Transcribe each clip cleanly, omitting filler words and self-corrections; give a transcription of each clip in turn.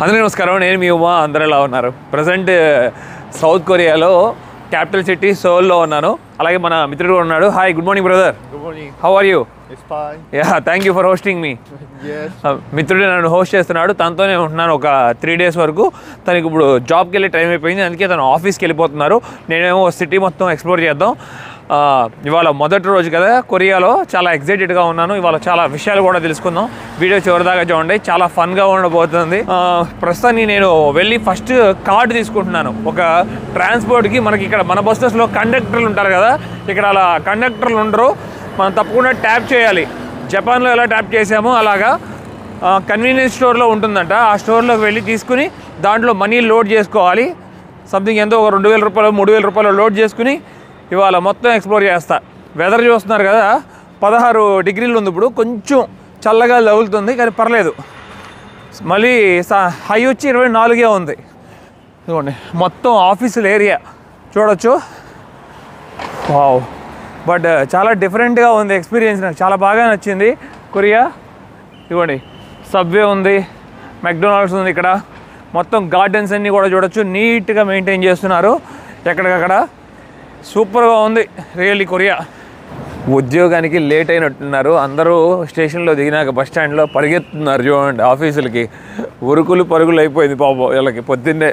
అందరికీ నమస్కారం. నేను మీ ఉమా. అందరూ ఎలా ఉన్నారు? ప్రజెంట్ సౌత్ కొరియాలో క్యాపిటల్ సిటీ సోల్లో ఉన్నాను. అలాగే మన మిత్రుడు ఉన్నాడు. Hi, good morning brother. Good morning. How are you? It's fine. Yeah, thank you for hosting me. మిత్రుడు నన్ను హోస్ట్ చేస్తున్నాడు. తనతోనే ఉంటున్నాను ఒక 3 days వరకు. తనకి ఇప్పుడు జాబ్కి వెళ్ళే టైం అయిపోయింది, అందుకే తను ఆఫీస్కి వెళ్ళిపోతున్నారు. నేనేమో సిటీ మొత్తం ఎక్స్ప్లోర్ చేద్దాం. ఇవాళ మొదటి రోజు కదా కొరియాలో, చాలా ఎక్సైటెడ్గా ఉన్నాను. ఇవాళ చాలా విషయాలు కూడా తెలుసుకుందాం. వీడియో చివరిదాకా చూడండి, చాలా ఫన్గా ఉండబోతుంది. ప్రస్తుతానికి నేను వెళ్ళి ఫస్ట్ కార్డు తీసుకుంటున్నాను. ఒక ట్రాన్స్పోర్ట్కి మనకి ఇక్కడ మన బస్సెస్లో కండక్టర్లు ఉంటారు కదా, ఇక్కడ అలా కండక్టర్లు ఉండరు. మనం తప్పకుండా ట్యాప్ చేయాలి. జపాన్లో ఎలా ట్యాప్ చేసామో అలాగా కన్వీనియన్స్ స్టోర్లో ఉంటుందంట. ఆ స్టోర్లోకి వెళ్ళి తీసుకుని దాంట్లో మనీ లోడ్ చేసుకోవాలి. సంథింగ్ ఎంతో ఒక 2,000 రూపాయలు 3,000 రూపాయలు లోడ్ చేసుకుని ఇవాళ మొత్తం ఎక్స్ప్లోర్ చేస్తా. వెదర్ చూస్తున్నారు కదా, 16 degrees ఉంది. ఇప్పుడు కొంచెం చల్లగా తగులుతుంది కానీ పర్లేదు. మళ్ళీ హై వచ్చి 24 ఉంది. ఇదిగోండి మొత్తం ఆఫీసుల ఏరియా చూడొచ్చు. వావ్, బట్ చాలా డిఫరెంట్గా ఉంది ఎక్స్పీరియన్స్. నాకు చాలా బాగా నచ్చింది కొరియా. ఇదిగోండి సబ్వే ఉంది, మెక్డొనాల్డ్స్ ఉంది. ఇక్కడ మొత్తం గార్డెన్స్ అన్నీ కూడా చూడొచ్చు, నీట్గా మెయింటైన్ చేస్తున్నారు. ఎక్కడికక్కడ సూపర్గా ఉంది రియల్లీ కొరియా. ఉద్యోగానికి లేట్ అయినట్టున్నారు అందరూ. స్టేషన్లో దిగినాక బస్ స్టాండ్లో పరిగెత్తున్నారు చూడండి ఆఫీసులకి. ఉరుకులు పరుగులు అయిపోయింది పాపం వీళ్ళకి పొద్దున్నే.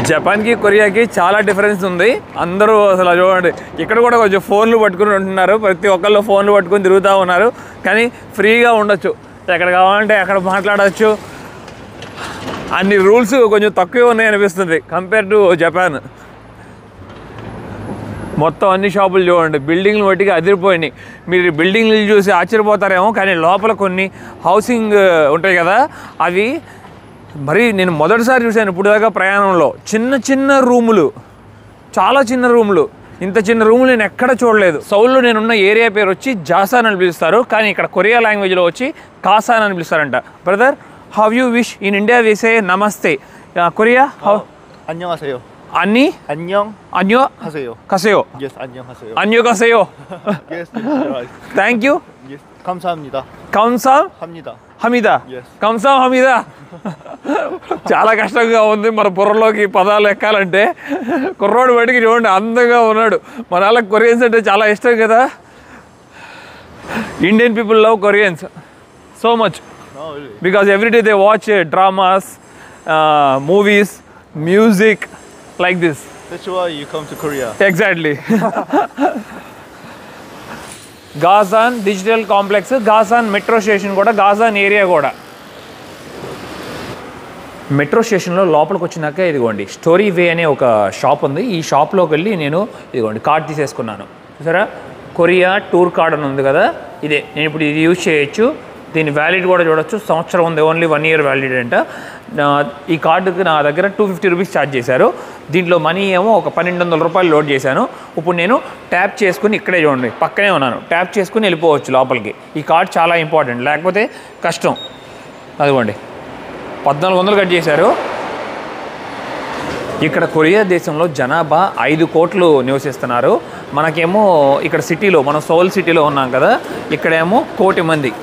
జపాన్కి కొరియాకి చాలా డిఫరెన్స్ ఉంది. అందరూ అసలు చూడండి, ఇక్కడ కూడా కొంచెం ఫోన్లు పట్టుకుని ఉంటున్నారు. ప్రతి ఒక్కళ్ళు ఫోన్లు పట్టుకుని తిరుగుతూ ఉన్నారు. కానీ ఫ్రీగా ఉండొచ్చు, ఎక్కడ కావాలంటే అక్కడ మాట్లాడచ్చు. అన్ని రూల్స్ కొంచెం తక్కువే ఉన్నాయి అనిపిస్తుంది కంపేర్ టు జపాన్. మొత్తం అన్ని షాపులు చూడండి, బిల్డింగ్లు బట్టిగా అదిరిపోయినాయి. మీరు బిల్డింగ్లు చూసి ఆశ్చర్యపోతారేమో, కానీ లోపల కొన్ని హౌసింగ్ ఉంటాయి కదా, అవి మరి నేను మొదటిసారి చూశాను ఇప్పుడు దాకా ప్రయాణంలో. చిన్న చిన్న రూములు, చాలా చిన్న రూములు. ఇంత చిన్న రూములు నేను ఎక్కడ చూడలేదు. సౌల్లో నేనున్న ఏరియా పేరు వచ్చి జాసాన్ అని పిలుస్తారు, కానీ ఇక్కడ కొరియా లాంగ్వేజ్లో వచ్చి కాసాన్ అని పిలుస్తారంట. Brother, how you wish? In India we say namaste. Korea how? 안녕하세요. Anni? 안녕하세요. 가세요. Yes, 안녕하세요. 안녕하세요. Yes, right. Thank you. Yes, 감사합니다. 감사합니다. 합니다. Yes. 감사합니다. చాలా కష్టంగా ఉంది మన బుర్రలోకి పదాలు ఎక్కాలంటే. కుర్రోడు బయటికి చూడండి అందంగా ఉన్నాడు. మన వాళ్ళకి కొరియన్స్ అంటే చాలా ఇష్టం కదా. Indian people love Koreans so much. Oh, really? Because every day they watch dramas, movies, music like this. That's why you come to Korea. Exactly. Gasan Digital Complex, Gasan Metro Station కూడా, Gasan area కూడా. Metro స్టేషన్లో లోపలికి వచ్చినాక ఇదిగోండి story వే అనే ఒక shop ఉంది. ఈ షాప్లోకి వెళ్ళి నేను ఇదిగోండి కార్డ్ తీసేసుకున్నాను. చూసారా, కొరియా టూర్ కార్డ్ అని ఉంది కదా, ఇదే. నేను ఇప్పుడు ఇది యూజ్ చేయొచ్చు. దీని వ్యాలిడ్ కూడా చూడొచ్చు, సంవత్సరం ఉంది, ఓన్లీ 1 year వ్యాలిడ్ అంట. ఈ కార్డుకి నా దగ్గర 250 రూపీస్ ఛార్జ్ చేశారు. దీంట్లో మనీ ఏమో ఒక 1,200 రూపాయలు లోడ్ చేశాను. ఇప్పుడు నేను ట్యాప్ చేసుకుని, ఇక్కడే చూడండి పక్కనే ఉన్నాను, ట్యాప్ చేసుకుని వెళ్ళిపోవచ్చు లోపలికి. ఈ కార్డ్ చాలా ఇంపార్టెంట్, లేకపోతే కష్టం. అదిగోండి 1,400 కట్ చేశారు. ఇక్కడ కొరియా దేశంలో జనాభా 5 కోట్లు నివసిస్తున్నారు. మనకేమో ఇక్కడ సిటీలో, మనం సోల్ సిటీలో ఉన్నాం కదా, ఇక్కడేమో 1 కోటి మంది.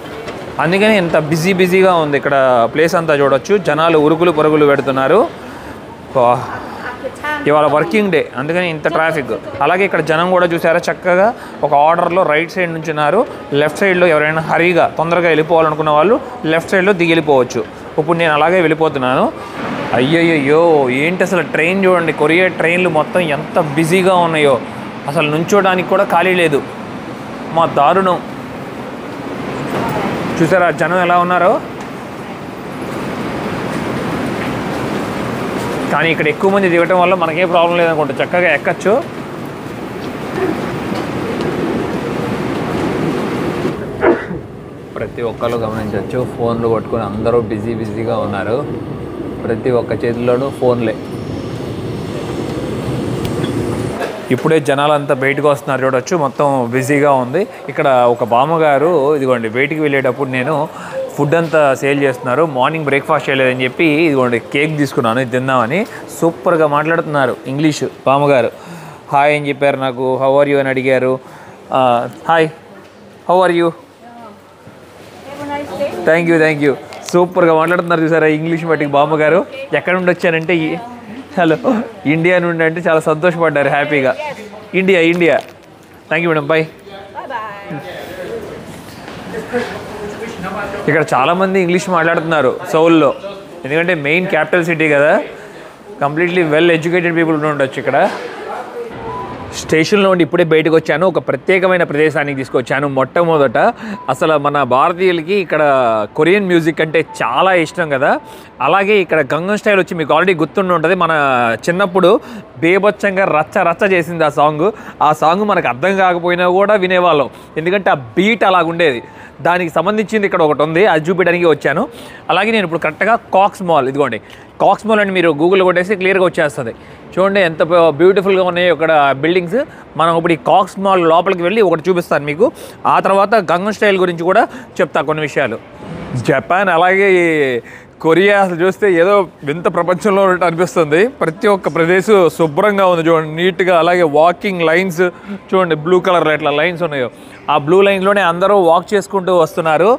అందుకని ఇంత బిజీగా ఉంది ఇక్కడ. ప్లేస్ అంతా చూడొచ్చు, జనాలు ఉరుకులు పరుగులు పెడుతున్నారు. ఇవాళ వర్కింగ్ డే, అందుకని ఇంత ట్రాఫిక్. అలాగే ఇక్కడ జనం కూడా చూసారా, చక్కగా ఒక ఆర్డర్లో రైట్ సైడ్ నుంచి ఉన్నారు. లెఫ్ట్ సైడ్లో ఎవరైనా హరీగా తొందరగా వెళ్ళిపోవాలనుకున్న వాళ్ళు లెఫ్ట్ సైడ్లో దిగి వెళ్ళిపోవచ్చు. ఇప్పుడు నేను అలాగే వెళ్ళిపోతున్నాను. అయ్యయ్యో, ఏంటి అసలు ట్రైన్ చూడండి, కొరియా ట్రైన్లు మొత్తం ఎంత బిజీగా ఉన్నాయో. అసలు నుంచోడానికి కూడా ఖాళీ లేదు, మా దారుణం. చూసారా జనం ఎలా ఉన్నారో. కానీ ఇక్కడ ఎక్కువ మంది దిగటం వల్ల మనకే ప్రాబ్లం లేదనుకుంటా, చక్కగా ఎక్కచ్చు. ప్రతి ఒక్కరు గమనించవచ్చు, ఫోన్లు పట్టుకొని అందరూ బిజీగా ఉన్నారు. ప్రతి ఒక్క చేతిలోనూ ఫోన్లే. ఇప్పుడే జనాలంతా బయటకు వస్తున్నారు చూడొచ్చు, మొత్తం బిజీగా ఉంది. ఇక్కడ ఒక బామ్మగారు ఇదిగోండి బయటికి వెళ్ళేటప్పుడు నేను ఫుడ్ అంతా సేల్ చేస్తున్నారు. మార్నింగ్ బ్రేక్ఫాస్ట్ చేయలేదని చెప్పి ఇదిగోండి కేక్ తీసుకున్నాను, ఇది తిందామని. సూపర్గా మాట్లాడుతున్నారు ఇంగ్లీషు బామ్మగారు. హాయ్ అని చెప్పారు నాకు. హౌ ఆర్ యూ అని అడిగారు. Hi, how are you? Have a nice day. Thank you సూపర్గా మాట్లాడుతున్నారు చూసారా ఇంగ్లీష్ మట్టికి బామ్మగారు. ఎక్కడ నుండి వచ్చానంటే హలో ఇండియా నుండి అంటే చాలా సంతోషపడ్డారు హ్యాపీగా. India thank you madam bye. ఇక్కడ చాలామంది ఇంగ్లీష్ మాట్లాడుతున్నారు సౌల్లో, ఎందుకంటే మెయిన్ క్యాపిటల్ సిటీ కదా, కంప్లీట్లీ వెల్ ఎడ్యుకేటెడ్ పీపుల్ ఉండొచ్చు ఇక్కడ. స్టేషన్లో ఉండి ఇప్పుడే బయటకు వచ్చాను. ఒక ప్రత్యేకమైన ప్రదేశానికి తీసుకొచ్చాను. మొట్టమొదట అసలు మన భారతీయులకి ఇక్కడ కొరియన్ మ్యూజిక్ అంటే చాలా ఇష్టం కదా, అలాగే ఇక్కడ గంగన్ స్టైల్ వచ్చి మీకు ఆల్రెడీ గుర్తుండి ఉంటుంది. మన చిన్నప్పుడు బేబచ్చంగా రచ్చ చేసింది ఆ సాంగ్ మనకు అర్థం కాకపోయినా కూడా వినేవాళ్ళం, ఎందుకంటే ఆ బీట్ అలాగుండేది. దానికి సంబంధించింది ఇక్కడ ఒకటి ఉంది, అది చూపించడానికి వచ్చాను. అలాగే నేను ఇప్పుడు కరెక్ట్గా కాక్స్ మాల్, ఇదిగోండి కాక్స్ మాల్ అని మీరు గూగుల్ కొట్టేసి క్లియర్గా వచ్చేస్తుంది. చూడండి ఎంత బ్యూటిఫుల్గా ఉన్నాయో ఇక్కడ బిల్డింగ్స్. మనం ఇప్పుడు ఈ కాక్స్ మాల్ లోపలికి వెళ్ళి ఒకటి చూపిస్తాను మీకు, ఆ తర్వాత గంగన్ స్టైల్ గురించి కూడా చెప్తా కొన్ని విషయాలు. జపాన్ అలాగే కొరియా అసలు చూస్తే ఏదో వింత ప్రపంచంలో ఉన్నట్టు అనిపిస్తుంది. ప్రతి ఒక్క ప్రదేశం శుభ్రంగా ఉంది చూడండి, నీట్గా. అలాగే వాకింగ్ లైన్స్ చూడండి, బ్లూ కలర్లో ఎట్లా లైన్స్ ఉన్నాయో, ఆ బ్లూ లైన్స్లోనే అందరూ వాక్ చేసుకుంటూ వస్తున్నారు.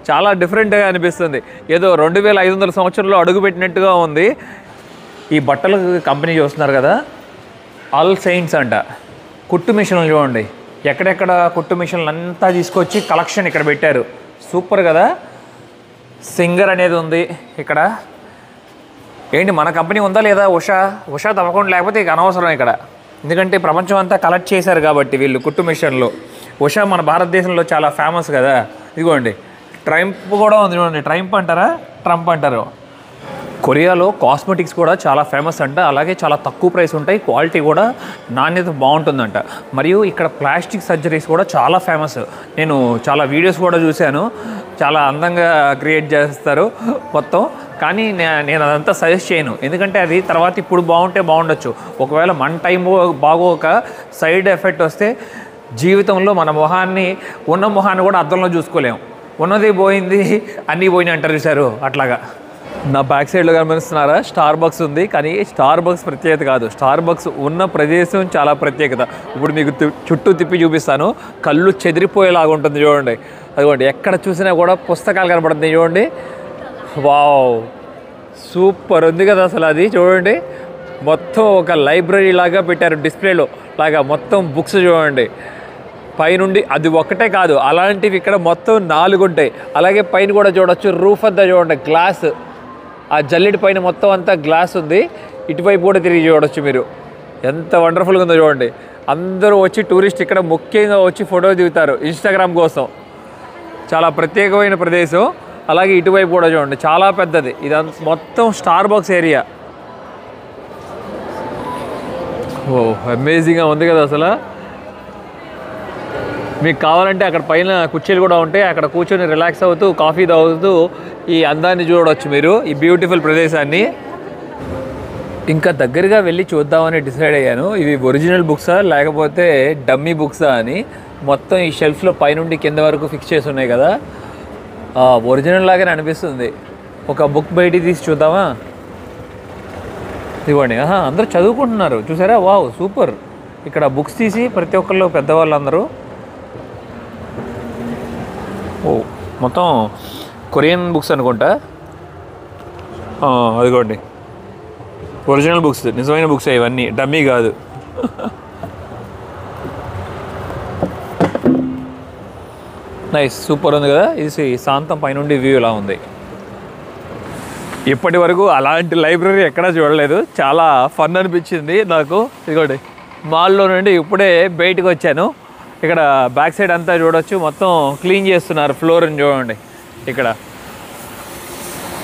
చాలా డిఫరెంట్గా అనిపిస్తుంది, ఏదో 2500 సంవత్సరంలో అడుగుపెట్టినట్టుగా ఉంది. ఈ బట్టల కంపెనీ చూస్తున్నారు కదా, ఆల్ సెయింట్స్ అంట. కుట్టు మిషన్లు చూడండి, ఎక్కడెక్కడ కుట్టు మిషన్లు అంతా తీసుకొచ్చి కలెక్షన్ ఇక్కడ పెట్టారు. సూపర్ కదా. సింగర్ అనేది ఉంది ఇక్కడ. ఏంటి మన కంపెనీ ఉందా లేదా? ఉషా తప్పకుండా, లేకపోతే ఇక అనవసరం ఇక్కడ, ఎందుకంటే ప్రపంచం అంతా కలెక్ట్ చేశారు కాబట్టి వీళ్ళు కుట్టు మిషన్లు. ఉషా మన భారతదేశంలో చాలా ఫేమస్ కదా. ఇదిగోండి ట్రంప్ కూడా ఉంది చూడండి, ట్రంప్ అంటారు. కొరియాలో కాస్మెటిక్స్ కూడా చాలా ఫేమస్ అంట, అలాగే చాలా తక్కువ ప్రైస్ ఉంటాయి, క్వాలిటీ కూడా నాణ్యత బాగుంటుందంట. మరియు ఇక్కడ ప్లాస్టిక్ సర్జరీస్ కూడా చాలా ఫేమస్. నేను చాలా వీడియోస్ కూడా చూశాను, చాలా అందంగా క్రియేట్ చేస్తారు మొత్తం. కానీ నేను అదంతా సజెస్ట్ చేయను, ఎందుకంటే అది తర్వాత ఇప్పుడు బాగుంటే బాగుండొచ్చు, ఒకవేళ మన టైం బాగోక సైడ్ ఎఫెక్ట్ వస్తే జీవితంలో మన ఉన్న మొహాన్ని కూడా అద్దంలో చూసుకోలేము. ఉన్నది పోయింది అన్నీ పోయినాయి అంటారు చూసారు, అట్లాగా. నా బ్యాక్ సైడ్లో గమనిస్తున్నారా, స్టార్ బక్స్ ఉంది. కానీ స్టార్ బక్స్ ప్రత్యేకత కాదు, స్టార్ బక్స్ ఉన్న ప్రదేశం చాలా ప్రత్యేకత. ఇప్పుడు మీకు చుట్టూ తిప్పి చూపిస్తాను, కళ్ళు చెదిరిపోయేలాగా ఉంటుంది చూడండి. అదిగోండి ఎక్కడ చూసినా కూడా పుస్తకాలు కనపడుతుంది చూడండి. వావ్ సూపర్ ఉంది కదా అసలు. అది చూడండి మొత్తం ఒక లైబ్రరీ లాగా పెట్టారు, డిస్ప్లేలో లాగా మొత్తం బుక్స్ చూడండి. పైనుండి అది ఒక్కటే కాదు, అలాంటివి ఇక్కడ మొత్తం 4 ఉంటాయి. అలాగే పైన కూడా చూడొచ్చు, రూఫ్ అంతా చూడండి గ్లాస్, ఆ జల్లెడి పైన మొత్తం అంతా గ్లాస్ ఉంది. ఇటువైపు కూడా తిరిగి చూడొచ్చు మీరు, ఎంత వండర్ఫుల్గా ఉందో చూడండి. అందరూ వచ్చి టూరిస్ట్ ఇక్కడ ముఖ్యంగా వచ్చి ఫోటో దిగుతారు ఇన్స్టాగ్రామ్ కోసం. చాలా ప్రత్యేకమైన ప్రదేశం. అలాగే ఇటువైపు కూడా చూడండి చాలా పెద్దది, ఇది మొత్తం స్టార్ బక్స్ ఏరియా. ఓ అమేజింగ్గా ఉంది కదా అసలు. మీకు కావాలంటే అక్కడ పైన కుర్చీలు కూడా ఉంటాయి, అక్కడ కూర్చొని రిలాక్స్ అవుతూ కాఫీ తాగుతూ ఈ అందాన్ని చూడవచ్చు మీరు, ఈ బ్యూటిఫుల్ ప్రదేశాన్ని. ఇంకా దగ్గరగా వెళ్ళి చూద్దామని డిసైడ్ అయ్యాను, ఇవి ఒరిజినల్ బుక్సా లేకపోతే డమ్మీ బుక్సా అని. మొత్తం ఈ షెల్ఫ్లో పైనుండి కింద వరకు ఫిక్స్ చేసి ఉన్నాయి కదా, ఒరిజినల్ లాగానే అనిపిస్తుంది. ఒక బుక్ బయటికి తీసి చూద్దామా? ఇవ్వండి. అందరూ చదువుకుంటున్నారు చూసారా, వావ్ సూపర్. ఇక్కడ బుక్స్ తీసి ప్రతి ఒక్కళ్ళు పెద్దవాళ్ళందరూ, ఓ మొత్తం కొరియన్ బుక్స్ అనుకుంటా. అదిగోండి ఒరిజినల్ బుక్స్, నిజమైన బుక్స్ ఇవన్నీ, డమ్మీ కాదు. నైస్ సూపర్ ఉంది కదా. ఇది శాంతం పైనుండి వ్యూ ఇలా ఉంది. ఇప్పటి వరకు అలాంటి లైబ్రరీ ఎక్కడా చూడలేదు, చాలా ఫన్ అనిపించింది నాకు. ఇదిగోండి మాల్లో నుండి ఇప్పుడే బయటకు వచ్చాను. ఇక్కడ బ్యాక్ సైడ్ అంతా చూడొచ్చు, మొత్తం క్లీన్ చేస్తున్నారు ఫ్లోర్ని చూడండి ఇక్కడ.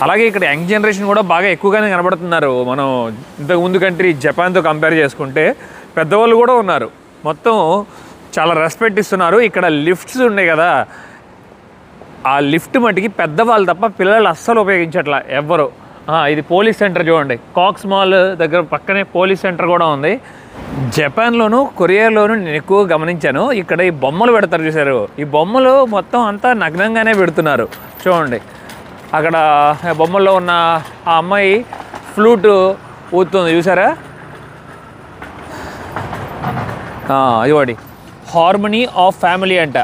అలాగే ఇక్కడ యంగ్ జనరేషన్ కూడా బాగా ఎక్కువగానే కనబడుతున్నారు. మనం ఇంతకుముందు కంట్రీ జపాన్తో కంపేర్ చేసుకుంటే పెద్దవాళ్ళు కూడా ఉన్నారు, మొత్తం చాలా రెస్పెక్ట్ ఇస్తున్నారు. ఇక్కడ లిఫ్ట్స్ ఉన్నాయి కదా, ఆ లిఫ్ట్ మటుకి పెద్దవాళ్ళు తప్ప పిల్లలు అస్సలు ఉపయోగించట్లా ఎవ్వరు. ఇది పోలీస్ సెంటర్ చూడండి, కాక్స్ మాల్ దగ్గర పక్కనే పోలీస్ సెంటర్ కూడా ఉంది. జపాన్లోను కొరియాలోను నేను ఎక్కువ గమనించాను, ఇక్కడ ఈ బొమ్మలు పెడతారు చూసారు, ఈ బొమ్మలు మొత్తం అంతా నగ్నంగానే పెడుతున్నారు చూడండి. అక్కడ బొమ్మల్లో ఉన్న ఆ అమ్మాయి ఫ్లూట్ ఊతుంది చూసారా, ఇవ్వండి హార్మనీ ఆఫ్ ఫ్యామిలీ అంట.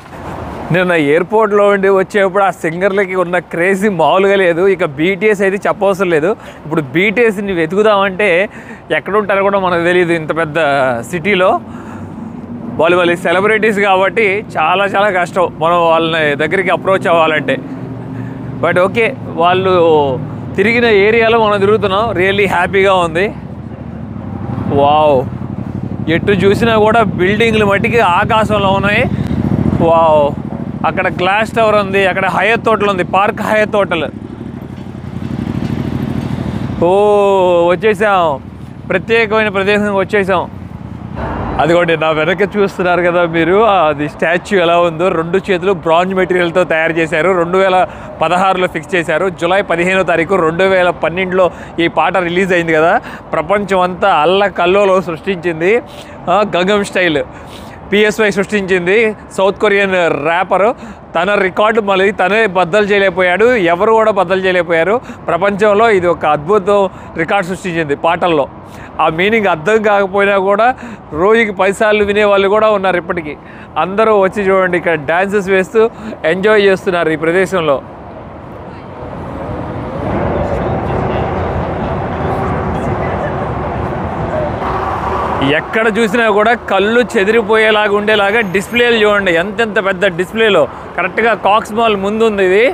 నేను ఎయిర్పోర్ట్లో ఉండి వచ్చేప్పుడు ఆ సింగర్లకి ఉన్న క్రేజీ మామూలుగా లేదు. ఇక బీటీఎస్ అయితే చెప్పవసరం లేదు. ఇప్పుడు బీటీఎస్ని వెతుకుదామంటే ఎక్కడ ఉంటారో కూడా మనకు తెలియదు. ఇంత పెద్ద సిటీలో వాళ్ళు సెలబ్రిటీస్ కాబట్టి చాలా చాలా కష్టం మనం వాళ్ళని దగ్గరికి అప్రోచ్ అవ్వాలంటే. బట్ ఓకే, వాళ్ళు తిరిగిన ఏరియాలో మనం తిరుగుతున్నాం. రియల్లీ హ్యాపీగా ఉంది. వావ్, ఎటు చూసినా కూడా బిల్డింగ్లు మట్టికి ఆకాశంలో ఉన్నాయి. వావ్, అక్కడ గ్లాస్ టవర్ ఉంది, అక్కడ హయత్ హోటల్ ఉంది, పార్క్ హయత్ హోటల్. ఓ వచ్చేసాం, ప్రత్యేకమైన ప్రదేశంకి వచ్చేసాం. అదిగోండి నా వెనక చూస్తున్నారు కదా మీరు, అది స్టాచ్యూ ఎలా ఉందో. 2 చేతులు బ్రాంజ్ మెటీరియల్తో తయారు చేశారు. 2016లో ఫిక్స్ చేశారు. జూలై 15వ తారీఖు 2012లో ఈ పాట రిలీజ్ అయింది కదా. ప్రపంచం అంతా అల్లకల్లోలో సృష్టించింది. గంగం స్టైల్ PSY సృష్టించింది. South Korean rapper. తన రికార్డు మళ్ళీ తనే బద్దలు చేయలేకపోయాడు, ఎవరు కూడా బద్దలు చేయలేకపోయారు. ప్రపంచంలో ఇది ఒక అద్భుతం రికార్డ్ సృష్టించింది పాటల్లో. ఆ మీనింగ్ అర్థం కాకపోయినా కూడా రోజుకి 10 సార్లు వినేవాళ్ళు కూడా ఉన్నారు ఇప్పటికీ. అందరూ వచ్చి చూడండి, ఇక్కడ డ్యాన్సెస్ వేస్తూ ఎంజాయ్ చేస్తున్నారు ఈ ప్రదేశంలో. ఎక్కడ చూసినా కూడా కళ్ళు చెదిరిపోయేలాగా ఉండేలాగా డిస్ప్లేలు చూడండి. ఎంతెంత పెద్ద డిస్ప్లేలో. కరెక్ట్గా కాక్స్ మాల్ ముందు ఉంది ఇది.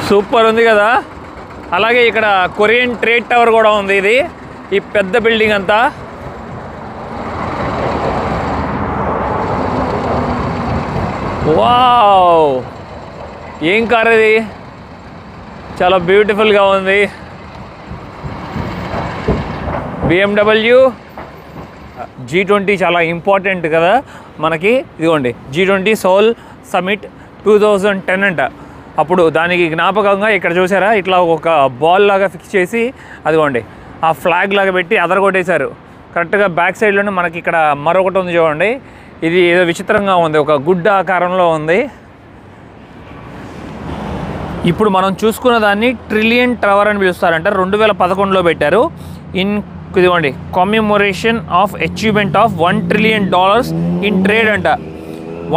సూపర్ ఉంది కదా. అలాగే ఇక్కడ కొరియన్ ట్రేడ్ టవర్ కూడా ఉంది. ఇది ఈ పెద్ద బిల్డింగ్ అంతా. వావ్, ఏం కార్ ఇది, చాలా బ్యూటిఫుల్గా ఉంది. BMW G20 చాలా ఇంపార్టెంట్ కదా మనకి. ఇదిగోండి G20 సోల్ సమిట్ 2010 అంట. అప్పుడు దానికి జ్ఞాపకంగా ఇక్కడ చూసారా, ఇట్లా ఒక బాల్ లాగా ఫిక్స్ చేసి అదిగోండి ఆ ఫ్లాగ్ లాగా పెట్టి అదరగొట్టేశారు. కరెక్ట్గా బ్యాక్ సైడ్లోనే మనకి ఇక్కడ మరొకటి ఉంది చూడండి. ఇది ఏదో విచిత్రంగా ఉంది, ఒక గుడ్డ ఆకారంలో ఉంది. ఇప్పుడు మనం చూసుకున్న దాన్ని ట్రిలియన్ టవర్ అని పిలుస్తారంట. 2011లో పెట్టారు. ఇదిగోండి, commemoration of achievement of $1 trillion in trade అంట.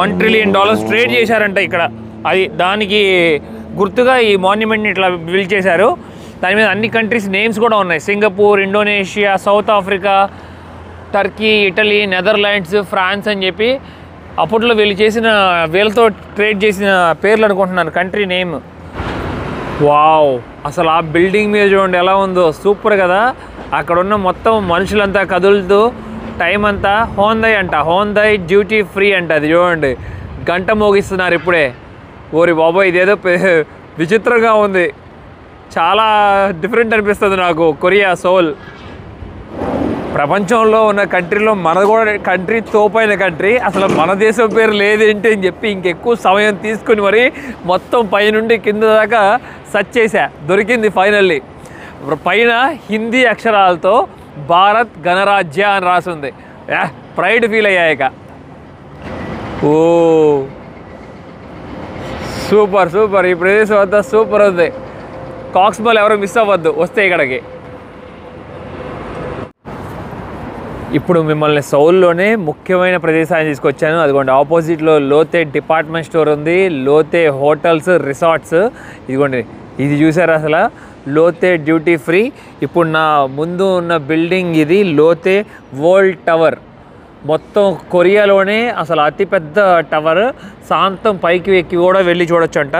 $1 trillion ట్రేడ్ చేశారంట ఇక్కడ. అది దానికి గుర్తుగా ఈ మాన్యుమెంట్ని ఇట్లా బిల్డ్ చేశారు. దాని మీద అన్ని కంట్రీస్ నేమ్స్ కూడా ఉన్నాయి. Singapore, Indonesia, South Africa, Turkey, Italy, Netherlands, France అని చెప్పి అప్పట్లో వీళ్ళతో ట్రేడ్ చేసిన పేర్లు అనుకుంటున్నాను, కంట్రీ నేమ్. వావ్, అసలు ఆ బిల్డింగ్ మీద చూడండి ఎలా ఉందో, సూపర్ కదా. అక్కడ ఉన్న మొత్తం మనుషులంతా కదులుతూ టైం అంతా హోందై అంట, హోందై డ్యూటీ ఫ్రీ అంట. అది చూడండి, గంట మోగిస్తున్నారు ఇప్పుడే. ఓరి బాబోయ్, ఇదేదో విచిత్రంగా ఉంది, చాలా డిఫరెంట్ అనిపిస్తుంది నాకు కొరియా సోల్. ప్రపంచంలో ఉన్న కంట్రీలో మనది కూడా కంట్రీ తోపైన కంట్రీ. అసలు మన దేశం పేరు లేదేంటి అని చెప్పి ఇంకెక్కువ సమయం తీసుకుని మరి మొత్తం పైనుండి కింద దాకా సెర్చ్ చేశా, దొరికింది ఫైనల్లీ. పైన హిందీ అక్షరాలతో భారత్ గణరాజ్య అని రాసింది. ప్రైడ్ ఫీల్ అయ్యాక. ఓ సూపర్ సూపర్, ఈ ప్రదేశం అంతా సూపర్ ఉంది. కాక్స్ మాల్ ఎవరు మిస్ అవ్వద్దు వస్తే ఇక్కడికి. ఇప్పుడు మిమ్మల్ని సౌల్లోనే ముఖ్యమైన ప్రదేశాన్ని తీసుకొచ్చాను. అదిగోండి ఆపోజిట్లో లోతే డిపార్ట్మెంట్ స్టోర్ ఉంది, లోతే హోటల్స్, రిసార్ట్స్. ఇదిగోండి ఇది చూసారు అసలు, లోతే డ్యూటీ ఫ్రీ. ఇప్పుడు నా ముందు ఉన్న బిల్డింగ్ ఇది లోతే వరల్డ్ టవర్. మొత్తం కొరియాలోనే అసలు అతిపెద్ద టవర్. సాంతం పైకి ఎక్కి కూడా వెళ్ళి చూడొచ్చు అంట.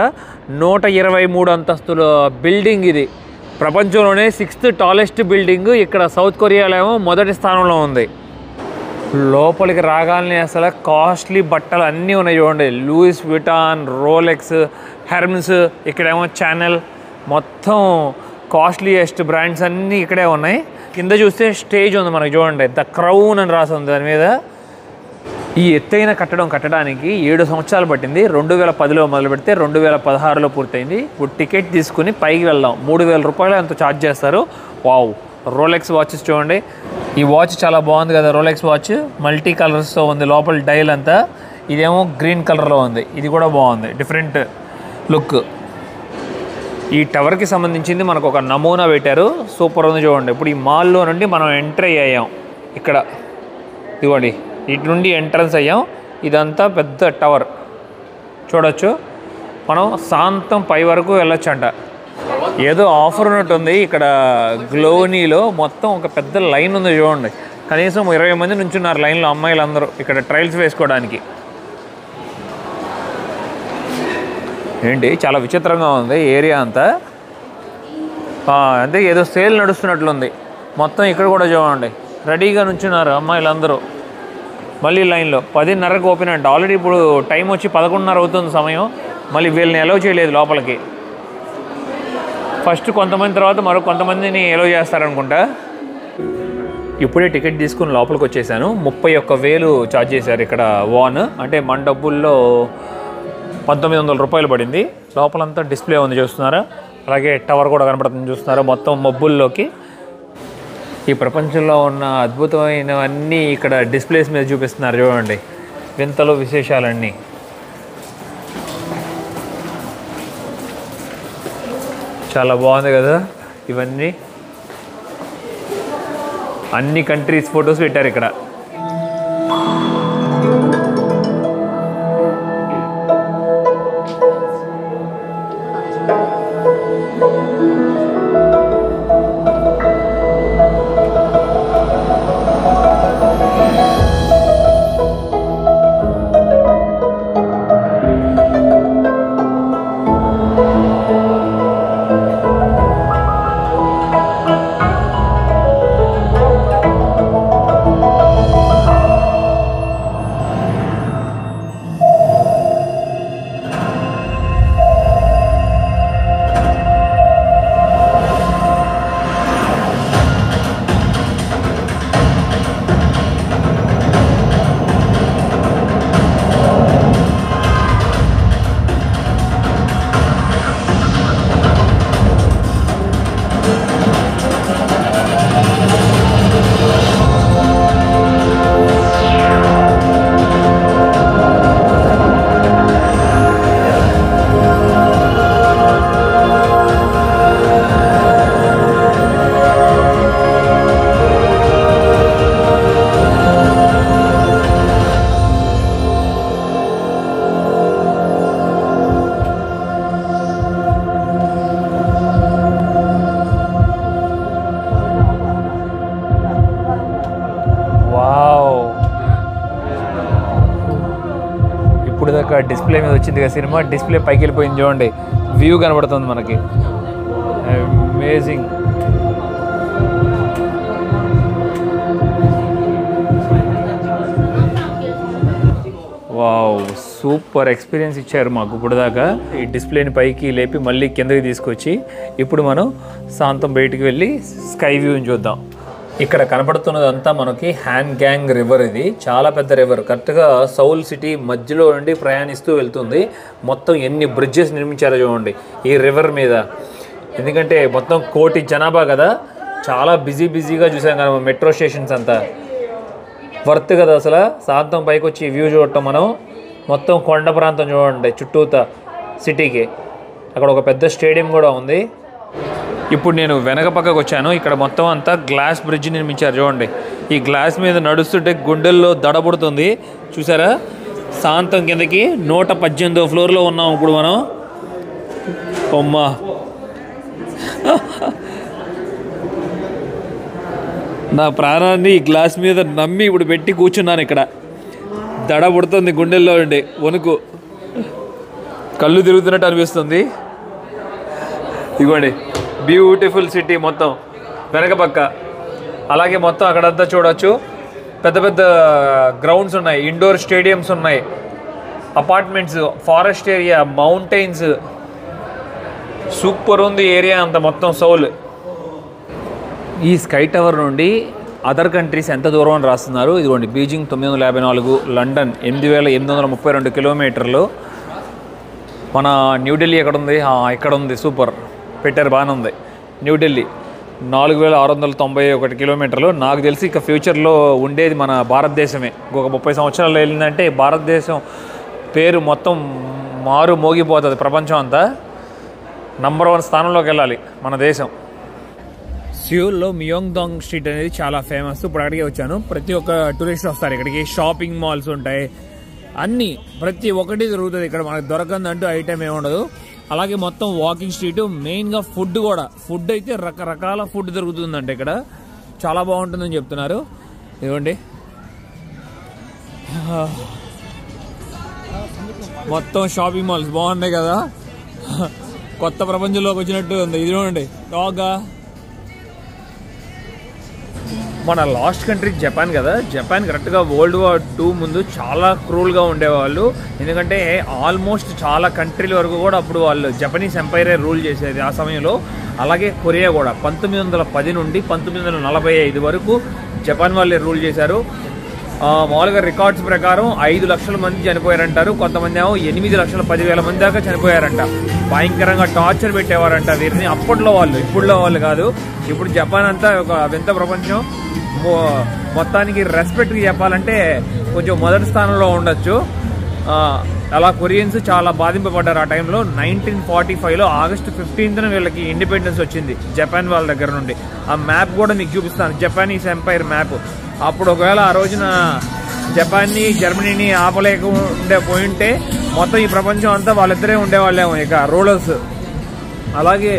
123 అంతస్తుల బిల్డింగ్ ఇది. ప్రపంచంలోనే 6th టాలెస్ట్ బిల్డింగ్. ఇక్కడ సౌత్ కొరియాలో ఏమో మొదటి స్థానంలో ఉంది. లోపలికి రాగానే అసలు కాస్ట్లీ బట్టలు అన్నీ ఉన్నాయి చూడండి. లూయిస్ విటాన్, రోలెక్స్, హెర్మ్స్, ఇక్కడేమో ఛానల్, మొత్తం కాస్ట్లీయెస్ట్ బ్రాండ్స్ అన్నీ ఇక్కడే ఉన్నాయి. కింద చూస్తే స్టేజ్ ఉంది మనకి చూడండి, ద క్రౌన్ అని రాసి ఉంది దాని మీద. ఈ ఎత్తైన కట్టడం కట్టడానికి 7 సంవత్సరాలు పట్టింది. 2010లో మొదలు పెడితే 2016లో పూర్తయింది. ఇప్పుడు టికెట్ తీసుకుని పైకి వెళ్దాం. 3000 రూపాయలు ఎంతో ఛార్జ్ చేస్తారు. వావ్, రోలెక్స్ వాచెస్ చూడండి. ఈ వాచ్ చాలా బాగుంది కదా, రోలెక్స్ వాచ్. మల్టీ కలర్స్తో ఉంది, లోపల డైల్ అంతా. ఇదేమో గ్రీన్ కలర్లో ఉంది, ఇది కూడా బాగుంది, డిఫరెంట్ లుక్. ఈ టవర్కి సంబంధించింది మనకు ఒక నమూనా పెట్టారు, సూపర్ ఉంది చూడండి. ఇప్పుడు ఈ మాల్లో నుండి మనం ఎంటర్ అయ్యాం. ఇక్కడ ఇదిగోండి, ఇటు నుండి ఎంట్రన్స్ అయ్యాం. ఇదంతా పెద్ద టవర్ చూడొచ్చు. మనం శాంతం పై వరకు వెళ్ళొచ్చంట. ఏదో ఆఫర్ ఉన్నట్టుంది ఇక్కడ. గ్లోనీలో మొత్తం ఒక పెద్ద లైన్ ఉంది చూడండి. కనీసం 20 మంది నుంచున్నారు లైన్లో, అమ్మాయిలందరూ ఇక్కడ ట్రయల్స్ వేసుకోవడానికి. ఏంటి చాలా విచిత్రంగా ఉంది ఏరియా అంతా. అంటే ఏదో సేల్ నడుస్తున్నట్లుంది మొత్తం. ఇక్కడ కూడా చూడండి రెడీగా నుంచున్నారు అమ్మాయిలందరూ మళ్ళీ లైన్లో. 10:30కి ఓపెన్ అంటే ఆల్రెడీ ఇప్పుడు టైం వచ్చి 11:30 అవుతుంది సమయం. మళ్ళీ వీళ్ళని అలౌ చేయలేదు లోపలికి. ఫస్ట్ కొంతమంది, తర్వాత మరో కొంతమందిని అలౌ చేస్తారనుకుంటా. ఇప్పుడే టికెట్ తీసుకుని లోపలికి వచ్చేసాను. 31,000 ఛార్జ్ చేశారు ఇక్కడ వాన్. అంటే మన డబ్బుల్లో 1,900 రూపాయలు పడింది. లోపలంతా డిస్ప్లే ఉంది చూస్తున్నారా. అలాగే టవర్ కూడా కనపడుతుంది చూస్తున్నారా. మొత్తం మబ్బుల్లోకి ఈ ప్రపంచంలో ఉన్న అద్భుతమైనవన్నీ ఇక్కడ డిస్ప్లేస్ మీద చూపిస్తున్నారు చూడండి. వింతలు విశేషాలన్నీ. చాలా బాగుంది కదా. ఇవన్నీ అన్ని కంట్రీస్ ఫొటోస్ పెట్టారు ఇక్కడ. ఇప్పుడు దాకా డిస్ప్లే మీద వచ్చింది కదా సినిమా. డిస్ప్లే పైకి వెళ్ళిపోయింది చూడండి. వ్యూ కనబడుతుంది మనకి. అమేజింగ్. వావ్, సూపర్ ఎక్స్పీరియన్స్ ఇచ్చారు మాకు ఇప్పుడు దాకా. ఈ డిస్ప్లేని పైకి లేపి మళ్ళీ కిందకి తీసుకొచ్చి ఇప్పుడు మనం శాంతం బయటికి వెళ్ళి స్కై వ్యూని చూద్దాం. ఇక్కడ కనపడుతున్నదంతా మనకి హ్యాన్ గ్యాంగ్ రివర్. ఇది చాలా పెద్ద రివర్. కరెక్ట్గా సౌల్ సిటీ మధ్యలో నుండి ప్రయాణిస్తూ వెళ్తుంది. మొత్తం ఎన్ని బ్రిడ్జెస్ నిర్మించారో చూడండి ఈ రివర్ మీద. ఎందుకంటే మొత్తం 1 కోటి జనాభా కదా, చాలా బిజీగా చూసాం కదా మెట్రో స్టేషన్స్ అంతా. వర్త్ కదా అసలు శాంతం పైకి వచ్చి వ్యూ చూడటం. మనం మొత్తం కొండ ప్రాంతం చూడండి చుట్టూతా సిటీకి. అక్కడ ఒక పెద్ద స్టేడియం కూడా ఉంది. ఇప్పుడు నేను వెనక పక్కకు వచ్చాను. ఇక్కడ మొత్తం అంతా గ్లాస్ బ్రిడ్జ్ నిర్మించారు చూడండి. ఈ గ్లాస్ మీద నడుస్తుంటే గుండెల్లో దడబడుతుంది చూసారా. శాంతం కిందకి 118వ ఫ్లోర్లో ఉన్నాం ఇప్పుడు మనం. అమ్మా, నా ప్రాణాన్ని ఈ గ్లాస్ మీద నమ్మి ఇప్పుడు పెట్టి కూర్చున్నాను. ఇక్కడ దడబడుతుంది గుండెల్లో ఉండి, వణుకు, కళ్ళు తిరుగుతున్నట్టు అనిపిస్తుంది. ఇదిగోండి బ్యూటిఫుల్ సిటీ మొత్తం వెనక పక్క. అలాగే మొత్తం అక్కడంతా చూడవచ్చు పెద్ద పెద్ద గ్రౌండ్స్ ఉన్నాయి, ఇండోర్ స్టేడియంస్ ఉన్నాయి, apartments, forest area, mountains. Super ఉంది ఏరియా అంతా మొత్తం సౌల్. ఈ స్కై టవర్ నుండి అదర్ కంట్రీస్ ఎంత దూరం అని రాస్తున్నారు. ఇదిగోండి బీజింగ్ 954, లండన్ 8832 కిలోమీటర్లు. మన న్యూఢిల్లీ ఎక్కడ ఉంది? ఇక్కడ ఉంది. సూపర్ పెట్టారు, బాగానే ఉంది. న్యూఢిల్లీ 4691 కిలోమీటర్లు. నాకు తెలిసి ఇక ఫ్యూచర్లో ఉండేది మన భారతదేశమే. ఇంకొక 30 సంవత్సరాలు వెళ్ళిందంటే భారతదేశం పేరు మొత్తం మారు మోగిపోతుంది. ప్రపంచం అంతా నంబర్ 1 స్థానంలోకి వెళ్ళాలి మన దేశం. సియోల్లో మియోంగ్డాంగ్ స్ట్రీట్ అనేది చాలా ఫేమస్. ఇప్పుడు అక్కడికే వచ్చాను. ప్రతి ఒక్క టూరిస్ట్ వస్తారు ఇక్కడికి. షాపింగ్ మాల్స్ ఉంటాయి, అన్ని ప్రతి ఒక్కటి దొరుకుతుంది ఇక్కడ, మనకు దొరకందంటూ ఐటమ్ ఏమి ఉండదు. అలాగే మొత్తం వాకింగ్ స్ట్రీట్. మెయిన్గా ఫుడ్ కూడా, ఫుడ్ అయితే రకరకాల ఫుడ్ దొరుకుతుందంట ఇక్కడ, చాలా బాగుంటుందని చెప్తున్నారు. ఇదిగోండి మొత్తం షాపింగ్ మాల్స్ బాగున్నాయి కదా, కొత్త ప్రపంచంలోకి వచ్చినట్టు ఉంది. ఇది చూడండి డాగా. మన లాస్ట్ కంట్రీ జపాన్ కదా, జపాన్ కరెక్ట్గా వరల్డ్ వార్ 2 ముందు చాలా క్రూల్గా ఉండేవాళ్ళు. ఎందుకంటే ఆల్మోస్ట్ చాలా కంట్రీల వరకు కూడా అప్పుడు వాళ్ళు జపనీస్ ఎంపైరే రూల్ చేసేది ఆ సమయంలో. అలాగే కొరియా కూడా 1910 నుండి 1945 వరకు జపాన్ వాళ్ళే రూల్ చేశారు. మామూలుగా రికార్డ్స్ ప్రకారం 5 లక్షల మంది చనిపోయారంటారు, కొంతమంది ఏమో 8,10,000 మంది దాకా చనిపోయారంట. భయంకరంగా టార్చర్ పెట్టేవారంట వీరిని అప్పట్లో వాళ్ళు, ఇప్పుడులో వాళ్ళు కాదు. ఇప్పుడు జపాన్ అంతా ఒక వింత ప్రపంచం. మొత్తానికి రెస్పెక్ట్కి చెప్పాలంటే కొంచెం మొదటి స్థానంలో ఉండొచ్చు. అలా కొరియన్స్ చాలా బాధింపబడ్డారు ఆ టైంలో. 1945లో ఆగస్టు 15న వీళ్ళకి ఇండిపెండెన్స్ వచ్చింది జపాన్ వాళ్ళ దగ్గర నుండి. ఆ మ్యాప్ కూడా మీకు చూపిస్తాను, జపానీస్ ఎంపైర్ మ్యాప్. అప్పుడు ఒకవేళ ఆ రోజున జపాన్ని జర్మనీని పోయింటే మొత్తం ఈ ప్రపంచం అంతా వాళ్ళిద్దరే ఉండేవాళ్ళేమో ఇక రూలర్స్. అలాగే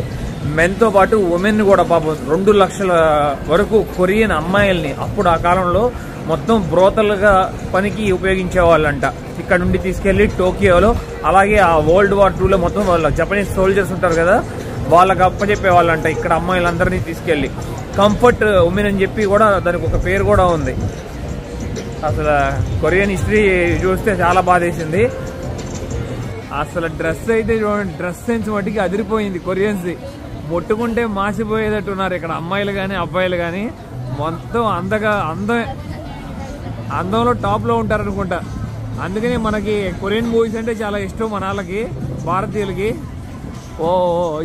మెన్తో పాటు ఉమెన్ కూడా పాపం 2 లక్షల వరకు కొరియన్ అమ్మాయిల్ని అప్పుడు ఆ కాలంలో మొత్తం బ్రోతలుగా పనికి ఉపయోగించే వాళ్ళంట. ఇక్కడ నుండి తీసుకెళ్లి టోకియోలో, అలాగే ఆ వరల్డ్ వార్ 2లో మొత్తం వాళ్ళ జపనీస్ సోల్జర్స్ ఉంటారు కదా, వాళ్ళకి అప్పచెప్పేవాళ్ళంట ఇక్కడ అమ్మాయిలందరినీ తీసుకెళ్లి. కంఫర్ట్ ఉమెన్ అని చెప్పి కూడా దానికి ఒక పేరు కూడా ఉంది. అసలు కొరియన్ హిస్టరీ చూస్తే చాలా బాధేసింది. అసలు డ్రెస్ అయితే చూడండి, డ్రెస్ సెన్స్ మట్టికి అదిరిపోయింది కొరియన్స్. ముట్టుకుంటే మాసిపోయేటట్టున్నారు ఇక్కడ అమ్మాయిలు కానీ అబ్బాయిలు కానీ. మొత్తం అందంలో టాప్లో ఉంటారనుకుంటా. అందుకని మనకి కొరియన్ మూవీస్ అంటే చాలా ఇష్టం మన వాళ్ళకి, భారతీయులకి. ఓ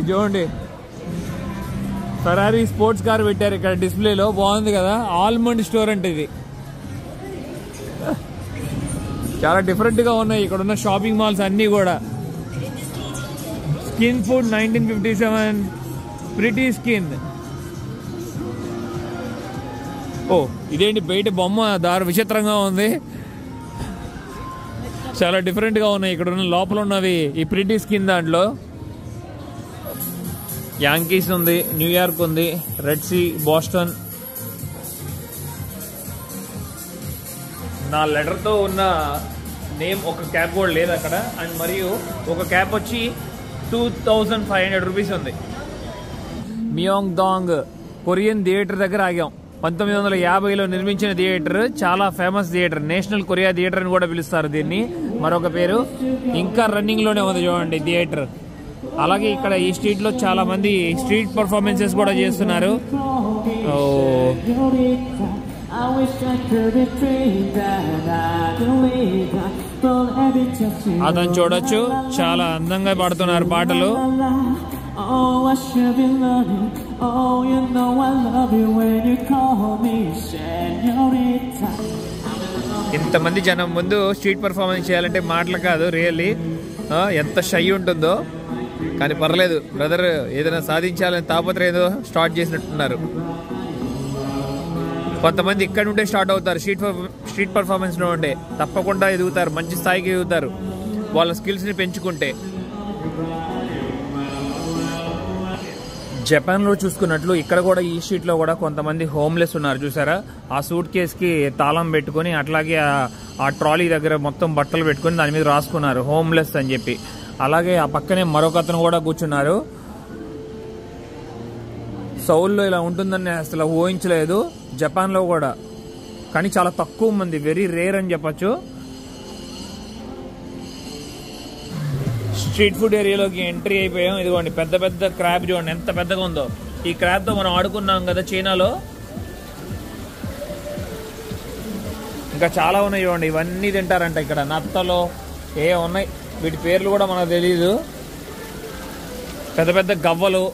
చూడండి ఫెరారీ స్పోర్ట్స్ కార్ పెట్టారు ఇక్కడ డిస్ప్లేలో, బాగుంది కదా. ఆల్మండ్ స్టోర్ అంటే ఇది చాలా డిఫరెంట్గా ఉన్నాయి ఇక్కడ ఉన్న షాపింగ్ మాల్స్ అన్నీ కూడా. Skin food 1957, pretty skin. ఓ ఇదేంటి బయట బొమ్మ విచిత్రంగా ఉంది, చాలా డిఫరెంట్గా ఉన్నాయి ఇక్కడ ఉన్న. లోపల ఉన్నవి ఈ ప్రిటీ స్కిన్ దాంట్లో యాంకీస్ ఉంది, న్యూయార్క్ ఉంది, రెడ్ సీ, బోస్టన్. నా లెటర్తో ఉన్న నేమ్ ఒక క్యాప్ కూడా లేదు అక్కడ. అండ్ మరియు ఒక క్యాప్ వచ్చి 2500 రూపీస్ ఉంది. మియోంగ్ దాంగ్ కొరియన్ థియేటర్ దగ్గర ఆగాం. 1950లో నిర్మించిన థియేటర్, చాలా famous theatre, national Korea theatre అని కూడా పిలుస్తారు దీన్ని, మరొక పేరు. ఇంకా రన్నింగ్ లోనే ఉంది చూడండి థియేటర్. అలాగే ఇక్కడ ఈ స్ట్రీట్ లో చాలా మంది స్ట్రీట్ పర్ఫార్మెన్సెస్ కూడా చేస్తున్నారు. అతను చూడొచ్చు, చాలా అందంగా పాడుతున్నారు పాటలు. ఇంతమంది జనం ముందు స్ట్రీట్ పర్ఫార్మెన్స్ చేయాలంటే మాటలు కాదు, రియల్లీ ఎంత షై ఉంటుందో. కానీ పర్లేదు, బ్రదర్ ఏదైనా సాధించాలని తాపత్రయం స్టార్ట్ చేసినట్టున్నారు. కొంతమంది ఇక్కడ నుండే స్టార్ట్ అవుతారు, స్ట్రీట్ పర్ఫార్మెన్స్ లో ఉండే తప్పకుండా ఎదుగుతారు, మంచి స్థాయికి ఎదుగుతారు వాళ్ళ స్కిల్స్ ని పెంచుకుంటే. జపాన్లో చూసుకున్నట్లు ఇక్కడ కూడా ఈ స్ట్రీట్లో కూడా కొంతమంది హోమ్లెస్ ఉన్నారు చూసారా. ఆ సూట్ కేసుకి తాళం పెట్టుకుని, అట్లాగే ఆ ట్రాలీ దగ్గర మొత్తం బట్టలు పెట్టుకుని దాని మీద రాసుకున్నారు హోమ్లెస్ అని చెప్పి. అలాగే ఆ పక్కనే మరొక అతను కూడా కూర్చున్నారు. సౌల్లో ఇలా ఉంటుందని అసలు ఊహించలేదు, జపాన్లో కూడా. కానీ చాలా తక్కువ మంది, వెరీ రేర్ అని చెప్పచ్చు. స్ట్రీట్ ఫుడ్ ఏరియాలోకి ఎంట్రీ అయిపోయాం. ఇదిగోండి పెద్ద పెద్ద క్రాబ్ చూడండి ఎంత పెద్దగా ఉందో. ఈ క్రాబ్తో మనం ఆడుకున్నాం కదా చైనాలో. ఇంకా చాలా ఉన్నాయి చూడండి, ఇవన్నీ తింటారంట ఇక్కడ. నత్తలో ఏ ఉన్నాయి, వీటి పేర్లు కూడా మనకు తెలీదు. పెద్ద పెద్ద గవ్వలు,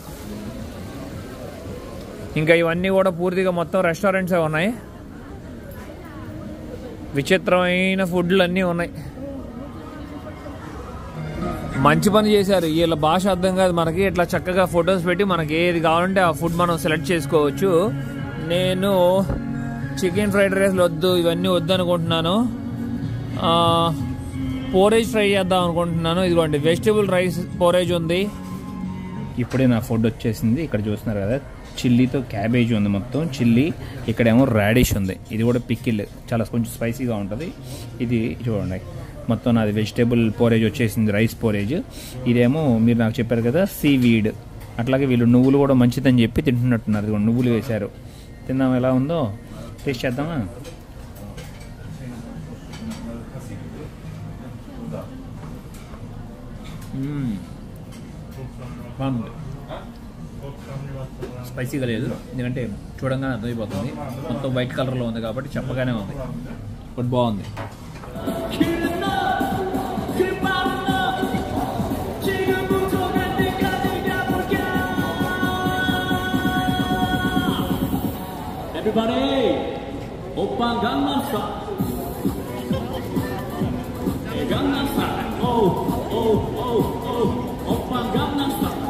ఇంకా ఇవన్నీ కూడా పూర్తిగా మొత్తం రెస్టారెంట్సే ఉన్నాయి. విచిత్రమైన ఫుడ్లు అన్నీ ఉన్నాయి. మంచి పని చేశారు, వీళ్ళ భాష అర్థం కాదు మనకి. ఇట్లా చక్కగా ఫొటోస్ పెట్టి మనకి ఏది కావాలంటే ఆ ఫుడ్ మనం సెలెక్ట్ చేసుకోవచ్చు. నేను చికెన్ ఫ్రైడ్ రైస్లు వద్దు, ఇవన్నీ వద్దు అనుకుంటున్నాను. పోరేజ్ ట్రై చేద్దాం అనుకుంటున్నాను. ఇదిగోండి వెజిటబుల్ రైస్ పోరేజ్ ఉంది. ఇప్పుడే నా ఫుడ్ వచ్చేసింది. ఇక్కడ చూస్తున్నారు కదా, చిల్లీతో క్యాబేజీ ఉంది, మొత్తం చిల్లీ. ఇక్కడేమో రాడిష్ ఉంది, ఇది కూడా పిక్కిల్, చాలా కొంచెం స్పైసీగా ఉంటుంది. ఇది చూడండి, మొత్తం నాది వెజిటేబుల్ పోరేజ్ వచ్చేసింది, రైస్ పోరేజ్. ఇదేమో మీరు నాకు చెప్పారు కదా సీవీడ్, అట్లాగే వీళ్ళు నువ్వులు కూడా మంచిదని చెప్పి తింటున్నట్టున్నారు. ఇది నువ్వులు వేశారు. తిందాం, ఎలా ఉందో టేస్ట్ చేద్దామా? బాగుంది, స్పైసీగా లేదు, ఎందుకంటే చూడంగానే అర్థమైపోతుంది. మొత్తం వైట్ కలర్లో ఉంది కాబట్టి చెప్పగానే ఉంది, బట్ బాగుంది. Everybody, Oppa Gangnam Style. Hey, Gangnam Style. Oh, oh, oh, oh. Oppa Gangnam Style.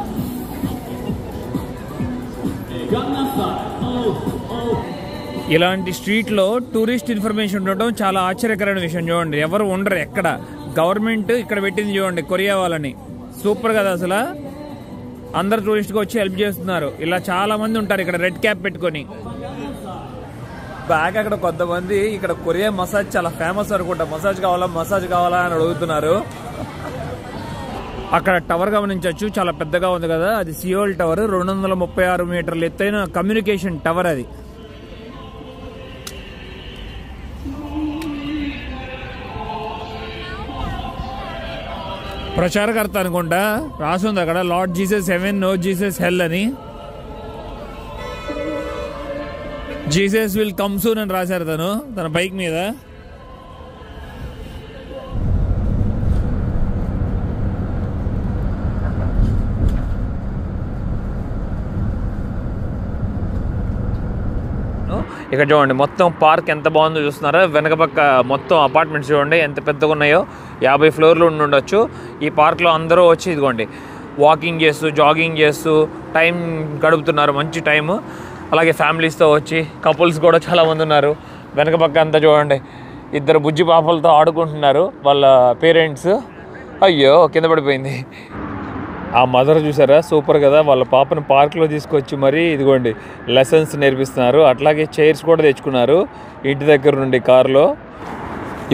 Hey, Gangnam Style. Oh, oh. ఇలాంటి స్ట్రీట్లో టూరిస్ట్ ఇన్ఫర్మేషన్ ఉండటం చాలా ఆశ్చర్యకరమైన విషయం. చూడండి, ఎవరు ఉండరు ఎక్కడ. గవర్నమెంట్ ఇక్కడ పెట్టింది చూడండి, కొరియా వాళ్ళని. సూపర్ కదా అసలు. అందరు టూరిస్ట్గా వచ్చి హెల్ప్ చేస్తున్నారు. ఇలా చాలా మంది ఉంటారు ఇక్కడ రెడ్ క్యాప్ పెట్టుకొని. బ్యాక్ అక్కడ కొంతమంది ఇక్కడ కొరియా మసాజ్ చాలా ఫేమస్ అనుకుంటా. మసాజ్ కావాలా అని అడుగుతున్నారు. అక్కడ టవర్ గమనించవచ్చు, చాలా పెద్దగా ఉంది కదా, అది సియోల్ టవర్. 236 మీటర్ల ఎత్తైన కమ్యూనికేషన్ టవర్ అది. ప్రచారకర్త అనుకుంటా, రాసుంది అక్కడ Lord Jesus heaven, no Jesus hell అని. జీసస్ విల్ కమ్ సూన్ అని రాశారు తన బైక్ మీద. ఇక్కడ చూడండి, మొత్తం పార్క్ ఎంత బాగుందో చూస్తున్నారా. వెనక పక్క మొత్తం అపార్ట్మెంట్స్ చూడండి ఎంత పెద్దగా ఉన్నాయో. 50 ఫ్లోర్లు ఉండొచ్చు. ఈ పార్క్లో అందరూ వచ్చి ఇదిగోండి వాకింగ్ చేస్తూ, జాగింగ్ చేస్తూ టైం గడుపుతున్నారు, మంచి టైము. అలాగే ఫ్యామిలీస్తో వచ్చి కపుల్స్ కూడా చాలామంది ఉన్నారు. వెనక పక్క అంతా చూడండి, 2 బుజ్జి పాపలతో ఆడుకుంటున్నారు వాళ్ళ పేరెంట్స్. అయ్యో కింద పడిపోయింది. ఆ మదర్ చూసారా, సూపర్ కదా. వాళ్ళ పాపను పార్క్లో తీసుకొచ్చి మరి ఇదిగోండి లెసన్స్ నేర్పిస్తున్నారు. అట్లాగే చైర్స్ కూడా తెచ్చుకున్నారు ఇంటి దగ్గర నుండి కారులో.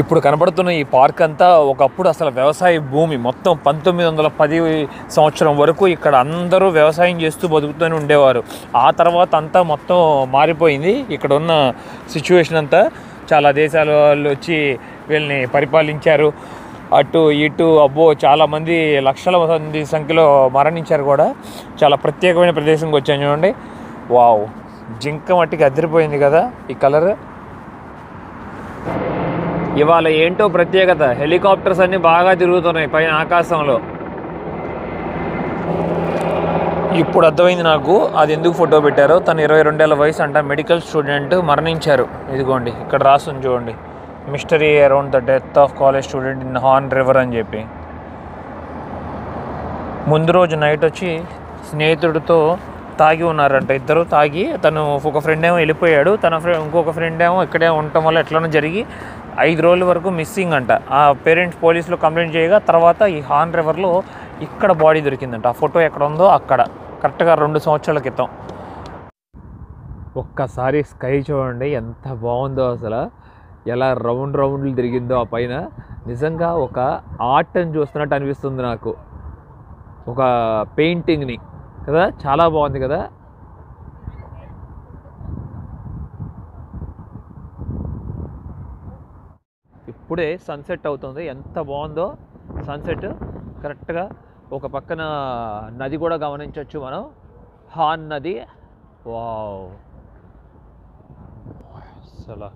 ఇప్పుడు కనబడుతున్న ఈ పార్క్ అంతా ఒకప్పుడు అసలు వ్యవసాయ భూమి. మొత్తం 1910 సంవత్సరం వరకు ఇక్కడ అందరూ వ్యవసాయం చేస్తూ బతుకుతూనే ఉండేవారు. ఆ తర్వాత అంతా మొత్తం మారిపోయింది. ఇక్కడ ఉన్న సిచ్యువేషన్ అంతా. చాలా దేశాల వాళ్ళు వచ్చి వీళ్ళని పరిపాలించారు. అటు ఇటు అబ్బో చాలామంది, లక్షల మంది సంఖ్యలో మరణించారు కూడా. చాలా ప్రత్యేకమైన ప్రదేశంకి వచ్చాను చూడండి. వావ్, జింక మట్టికి అదిరిపోయింది కదా ఈ కలర్. ఇవాళ ఏంటో ప్రత్యేకత, హెలికాప్టర్స్ అన్నీ బాగా తిరుగుతున్నాయి పైన ఆకాశంలో. ఇప్పుడు అర్థమైంది నాకు అది ఎందుకు ఫోటో పెట్టారో. తను 22 ఏళ్ల వయసు అంట, మెడికల్ స్టూడెంట్, మరణించారు. ఇదిగోండి ఇక్కడ రాస్తుంది చూడండి, mystery around the death of college student in horn river అని చెప్పి. ముందు రోజు నైట్ వచ్చి స్నేహితుడితో తాగి ఉన్నారంట. ఇద్దరు తాగి, తను ఒక ఫ్రెండ్ ఏమో వెళ్ళిపోయాడు, ఇంకొక ఫ్రెండ్ ఏమో ఇక్కడే ఉండటం వల్ల ఎట్లనో జరిగి 5 రోజుల వరకు మిస్సింగ్ అంట. ఆ పేరెంట్స్ పోలీసులు కంప్లైంట్ చేయగా తర్వాత ఈ హార్న్ రివర్లో ఇక్కడ బాడీ దొరికిందంట. ఆ ఫోటో ఎక్కడ ఉందో అక్కడ, కరెక్ట్గా 2 సంవత్సరాల క్రితం. ఒక్కసారి స్కై చూడండి ఎంత బాగుందో అసలు. ఎలా రౌండ్లు తిరిగిందో ఆ పైన. నిజంగా ఒక ఆర్ట్ని చూస్తున్నట్టు అనిపిస్తుంది నాకు, ఒక పెయింటింగ్ని కదా. చాలా బాగుంది కదా. ఇప్పుడే సన్సెట్ అవుతుంది, ఎంత బాగుందో సన్సెట్. కరెక్ట్గా ఒక పక్కన నది కూడా గమనించవచ్చు మనం, హాన్ నది. వావ్ అసలు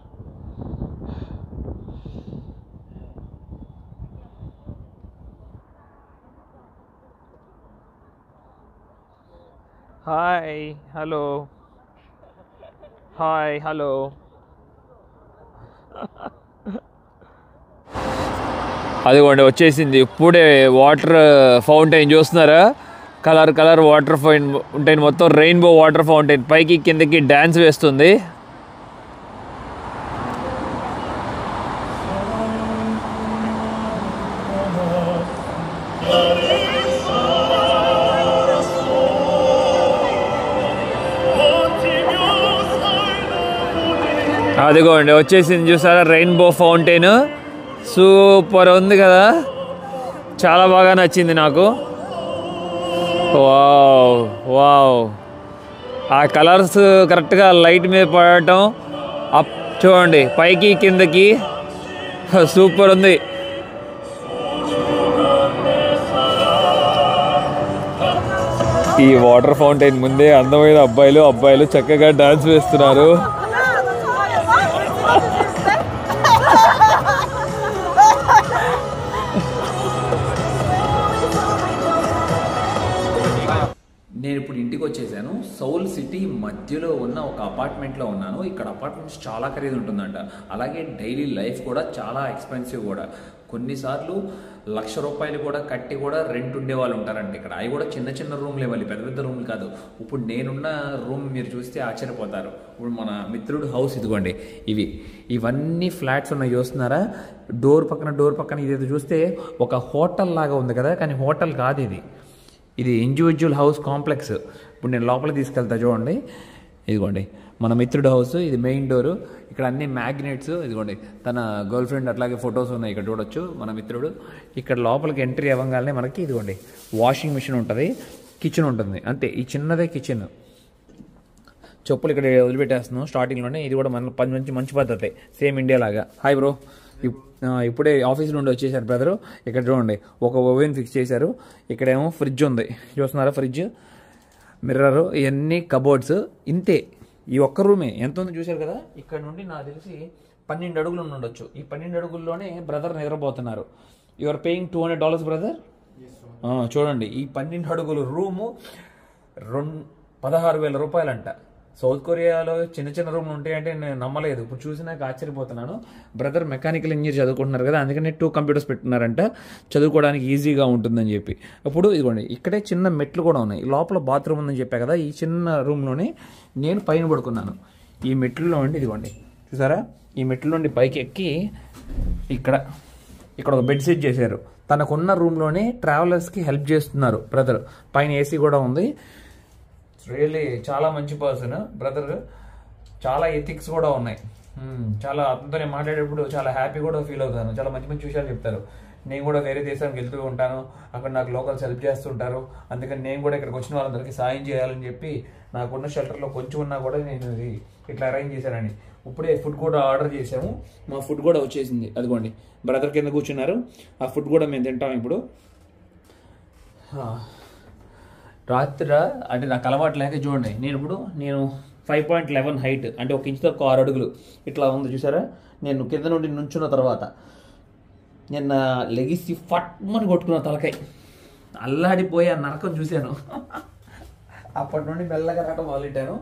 హాయ్ హలో, హాయ్ హలో. అదిగోండి వచ్చేసింది ఇప్పుడే వాటర్ ఫౌంటైన్. చూస్తున్నారా, కలర్ వాటర్ ఫౌంటైన్, మొత్తం రెయిన్బో వాటర్ ఫౌంటైన్. పైకి కిందకి డ్యాన్స్ వేస్తుంది. అదిగోండి వచ్చేసింది చూసారా రెయిన్బో ఫౌంటైన్. సూపర్ ఉంది కదా, చాలా బాగా నచ్చింది నాకు. వావ్ వావ్, ఆ కలర్స్ కరెక్ట్గా లైట్ మీద పడటం. అప్ చూడండి పైకి కిందకి, సూపర్ ఉంది. ఈ వాటర్ ఫౌంటైన్ ముందే అందమైన అబ్బాయిలు చక్కగా డాన్స్ వేస్తున్నారు. నేను ఇప్పుడు ఇంటికి వచ్చేసాను. సౌల్ సిటీ మధ్యలో ఉన్న ఒక అపార్ట్మెంట్లో ఉన్నాను. ఇక్కడ అపార్ట్మెంట్స్ చాలా ఖరీదు ఉంటుందంట. అలాగే డైలీ లైఫ్ కూడా చాలా ఎక్స్పెన్సివ్ కూడా. కొన్నిసార్లు ₹1,00,000 కూడా కట్టి కూడా రెంట్ ఉండే వాళ్ళు ఉంటారంట ఇక్కడ. అవి కూడా చిన్న చిన్న రూమ్లే, మళ్ళీ పెద్ద పెద్ద రూమ్లు కాదు. ఇప్పుడు నేనున్న రూమ్ మీరు చూస్తే ఆశ్చర్యపోతారు. ఇప్పుడు మన మిత్రుడు హౌస్ ఇదిగోండి, ఇవన్నీ ఫ్లాట్స్ ఉన్నాయి చూస్తున్నారా? డోర్ పక్కన ఇదేదో చూస్తే ఒక హోటల్ లాగా ఉంది కదా, కానీ హోటల్ కాదు ఇది ఇండివిజువల్ హౌస్ కాంప్లెక్స్. ఇప్పుడు నేను లోపలికి తీసుకెళ్తా చూడండి. ఇదిగోండి మన మిత్రుడు హౌస్, ఇది మెయిన్ డోరు. ఇక్కడ అన్ని మ్యాగ్నెట్స్, ఇదిగోండి తన గర్ల్ ఫ్రెండ్ అట్లాగే ఫొటోస్ ఉన్నాయి ఇక్కడ చూడొచ్చు మన మిత్రుడు. ఇక్కడ లోపలికి ఎంట్రీ అవ్వగానే మనకి ఇదిగోండి వాషింగ్ మిషన్ ఉంటుంది, కిచెన్ ఉంటుంది, అంతే. ఈ చిన్నదే కిచెన్. చెప్పులు ఇక్కడ వదిలిపెట్టేస్తున్నాం స్టార్టింగ్లోనే. ఇది కూడా మన మంచి పద్ధతి, సేమ్ ఇండియా లాగా. హాయ్ బ్రో, ఇప్పుడే ఆఫీస్ నుండి వచ్చేసారు బ్రదరు. ఇక్కడ చూడండి ఒక ఓవెన్ ఫిక్స్ చేశారు. ఇక్కడేమో ఫ్రిడ్జ్ ఉంది చూస్తున్నారా, ఫ్రిడ్జ్, మిర్రర్, ఇవన్నీ కబోర్డ్స్. ఇంతే, ఈ ఒక్క రూమే ఎంత ఉందో చూశారు కదా. ఇక్కడ నుండి నాకు తెలిసి 12 అడుగులు ఉండొచ్చు. ఈ 12 అడుగుల్లోనే బ్రదర్ నిద్రపోతున్నారు. You are paying $200 brother. చూడండి ఈ 12 అడుగులు రూము 16,000 అంట. సౌత్ కొరియాలో చిన్న చిన్న రూమ్లు ఉంటాయంటే నేను నమ్మలేదు. ఇప్పుడు చూసినాక ఆశ్చర్యపోతున్నాను. బ్రదర్ మెకానికల్ ఇంజనీర్ చదువుకుంటున్నారు కదా, అందుకని 2 కంప్యూటర్స్ పెట్టుకున్నారంట, చదువుకోవడానికి ఈజీగా ఉంటుందని చెప్పి. ఇప్పుడు ఇదిగోండి ఇక్కడే చిన్న మెట్లు కూడా ఉన్నాయి. లోపల బాత్రూమ్ ఉందని చెప్పా కదా, ఈ చిన్న రూమ్లోనే నేను పైన పడుకున్నాను. ఈ మెట్లలో ఉండి ఇదిగోండి చూసారా, ఈ మెట్ల నుండి పైకి ఎక్కి ఇక్కడ ఒక బెడ్ సెట్ చేశారు. తనకున్న రూమ్లోనే ట్రావెలర్స్కి హెల్ప్ చేస్తున్నారు బ్రదర్. పైన ఏసీ కూడా ఉంది. రియల్లీ చాలా మంచి పర్సన్ బ్రదర్. చాలా ఎథిక్స్ కూడా ఉన్నాయి. చాలా అతనితో నేను మాట్లాడేటప్పుడు చాలా హ్యాపీ కూడా ఫీల్ అవుతాను. చాలా మంచి మంచి విషయాలు చెప్తారు. నేను కూడా వేరే దేశానికి వెళ్తూ ఉంటాను, అక్కడ నాకు లోకల్స్ హెల్ప్ చేస్తుంటారు. అందుకని నేను కూడా ఇక్కడికి వచ్చిన వాళ్ళందరికీ సాయం చేయాలని చెప్పి నాకున్న షెల్టర్లో కొంచెం ఉన్నా కూడా నేను ఇట్లా అరేంజ్ చేశానని. ఇప్పుడే ఫుడ్ కూడా ఆర్డర్ చేసాము. మా ఫుడ్ కూడా వచ్చేసింది. అదిగోండి బ్రదర్ కింద కూర్చున్నారు. ఆ ఫుడ్ కూడా మేము తింటాం ఇప్పుడు. రాత్రి అంటే నాకు అలవాటు లేక చూడండి, నేను 5.11 హైట్, అంటే 1 ఇంచుతో 6 అడుగులు ఇట్లా ఉంది చూసారా. నేను కింద నుండి నుంచున్న తర్వాత నిన్న లెగిసి ఫట్మని కొట్టుకున్న తలకాయ, అల్లాడిపోయి ఆ నరకం చూశాను. అప్పటి నుండి మెల్లగా రావడం మొదలెట్టాను.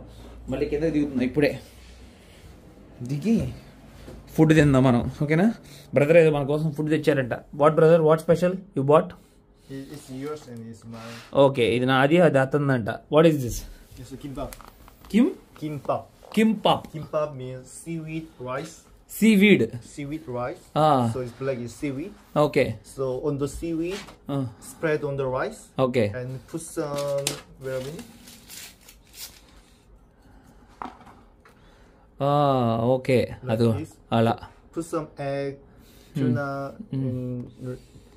మళ్ళీ కింద దిగుతుంది. ఇప్పుడే దిగి ఫుడ్ తిందాం మనం, ఓకేనా? బ్రదర్ ఏదో మన కోసం ఫుడ్ తెచ్చారంట. What brother, what special you bought? It's yours and it's mine. Okay, ఇది నాది, అది అతందంట. What is this? It's a kimbap. Kimbap. Kimbap means seaweed rice. Seaweed rice. So it's black is seaweed. Okay. So on the seaweed, spread on the rice. Okay. And put some, where are we? Okay. Like this. Ala. Put some egg, tuna,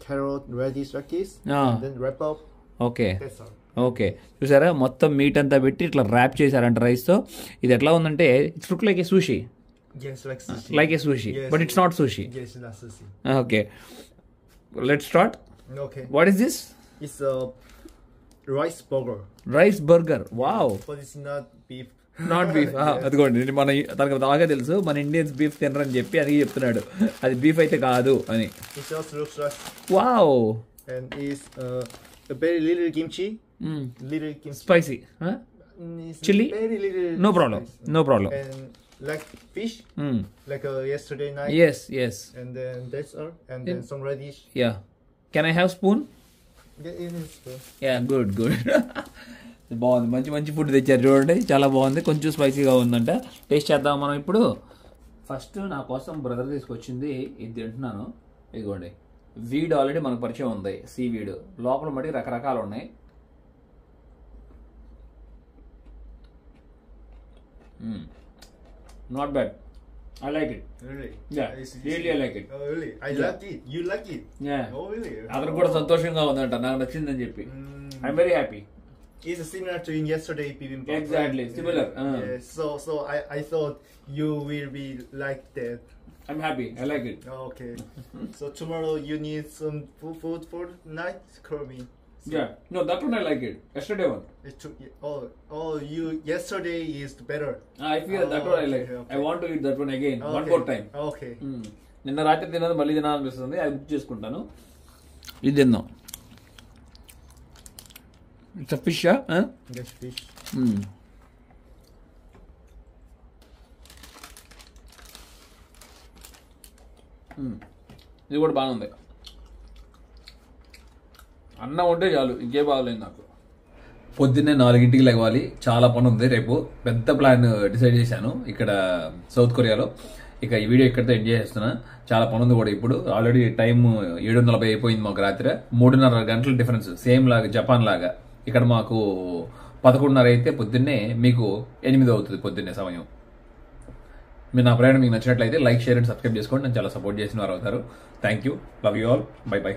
carrot, radish like this. And then wrap up. Okay. That's all. Okay, చూసారా మొత్తం meet అంతా పెట్టి ఇట్లా rap చేశారంట రైస్తో. ఇది ఎట్లా ఉందంటే it's look like A sushi. Yes, like sushi. Like a sushi, yes, but it's not sushi. Yes, it's not sushi. Okay, let's start. Okay. What is this? It's a rice burger. Rice burger. Wow. But it's not beef. Not beef. అదిగోండి తనకు బాగా తెలుసు మన Indians beef తినరని చెప్పి అది చెప్తున్నాడు. అది beef అయితే కాదు అని. It just looks like. Wow. And it's a very little kimchi. Little kimchi. Spicy. Huh? It's Chili? Very little. No problem. spice. No problem. And like fish, like yesterday night. Yes. And then that's all. And then some radish. Yeah. Can I have spoon? Yeah, it is. Yeah good బాగుంది. మంచి food తెచ్చారు చూడండి, చాలా బాగుంది. కొంచెం స్పైసీగా ఉందంట. Taste చేద్దాం మనం ఇప్పుడు. ఫస్ట్ నా కోసం బ్రదర్ తీసుకొచ్చింది ఇది తింటున్నాను. ఇదిగోండి, వీడ్ ఆల్రెడీ మనకు పరిచయం ఉంది, సీ వీడ్. లోపల మట్టి రకరకాలు ఉన్నాయి. Not bad. I like it. Really? Yeah, really I like it. Oh, really? I like it. You like it? Yeah. Oh, really? అతనికి కూడా సంతోషంగా ఉందంట నాకు నచ్చిందని చెప్పి. I'm very happy. It's similar to in yesterday bibimbap. Exactly, similar. Yeah. So I thought you will be like that. I'm happy. I like it. Okay. So tomorrow you need some food for night? Call me. Yeah. No, that one I like it. Yesterday one. You yesterday is better. I feel that one I like. Okay. I want to eat that one again. Okay. One more time. Okay. నిన్న రాత్రి తిన్నది మళ్ళీ తినాలనిపిస్తుంది అది book చేసుకుంటాను ఇది తిందాం it's fish Yes, fish. ఇది కూడా బాగుంది అన్నం ఉంటే చాలు ఇంకే బాగలేదు నాకు పొద్దున్నే 4 లెగవాలి చాలా పని ఉంది రేపు పెద్ద ప్లాన్ డిసైడ్ చేశాను ఇక్కడ సౌత్ కొరియాలో ఇక ఈ వీడియో ఇక్కడితో ఎండ్ చేస్తున్నా చాలా పని ఉంది కూడా ఇప్పుడు ఆల్రెడీ టైం 7:40 అయిపోయింది మాకు రాత్రి 3:30 గంటల డిఫరెన్స్ సేమ్ లాగా జపాన్ లాగా ఇక్కడ మాకు 11:30 అయితే పొద్దున్నే మీకు 8 అవుతుంది పొద్దున్నే సమయం మీరు నా ప్రయాణం మీకు నచ్చినట్లయితే లైక్ షేర్ అండ్ సబ్స్క్రైబ్ చేసుకోండి నన్ను చాలా సపోర్ట్ చేసిన వారు అవుతారు thank you love you all by by